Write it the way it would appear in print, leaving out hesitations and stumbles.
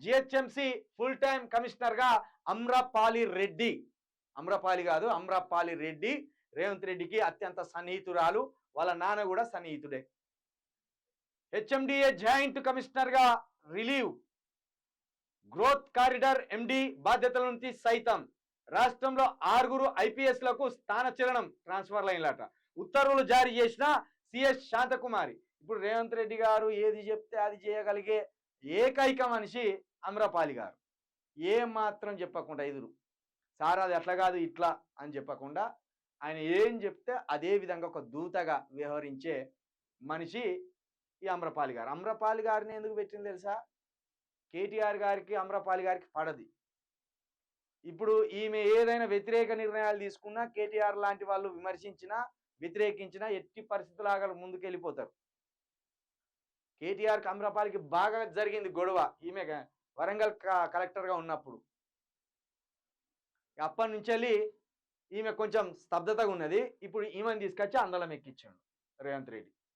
GHMC full time commissioner గా అమ్రపాలి రెడ్డి, అమ్రపాలి కాదు అమ్రపాలి రెడ్డి రేవంత్ రెడ్డికి అత్యంత సన్నిహితురాలు, వాళ్ళ నాన్న కూడా సన్నిహితుడే. హెచ్ఎండిఏ జాయింట్ కమిషనర్ గా రిలీవ్, గ్రోత్ కారిడార్ ఎండి బాధ్యతల నుంచి సైతం. రాష్ట్రంలో 6 ఐపీఎస్లకు స్థానచలనం, ట్రాన్స్ఫర్ లైన్లట. ఉత్తర్వులు జారీ చేసిన సిఎస్ శాంతకుమారి. ఇప్పుడు రేవంత్ రెడ్డి గారు ఏది చెప్తే అది చేయగలిగే ఏకైక మనిషి అమ్రపాలి గారు. ఏం మాత్రం చెప్పకుండా ఎదురు సార్ అది అట్లా కాదు ఇట్లా అని చెప్పకుండా ఆయన ఏం చెప్తే అదే విధంగా ఒక దూతగా వ్యవహరించే మనిషి ఈ అమ్రపాలి గారు. అమ్రపాలి గారిని ఎందుకు పెట్టింది తెలుసా? కేటీఆర్ గారికి అమ్రపాలి గారికి పడది. ఇప్పుడు ఈమె ఏదైనా వ్యతిరేక నిర్ణయాలు తీసుకున్నా, కేటీఆర్ లాంటి వాళ్ళు విమర్శించినా వ్యతిరేకించినా ఎట్టి పరిస్థితులు ముందుకెళ్ళిపోతారు. కేటీఆర్కి అమ్రపాలికి బాగా జరిగింది గొడవ ఈమె వరంగల్ కలెక్టర్గా ఉన్నప్పుడు. అప్పటి నుంచి వెళ్ళి ఈమె కొంచెం స్తబ్దతగా ఉన్నది. ఇప్పుడు ఈమెను తీసుకొచ్చి అందలం ఎక్కించాడు రేవంత్ రెడ్డి.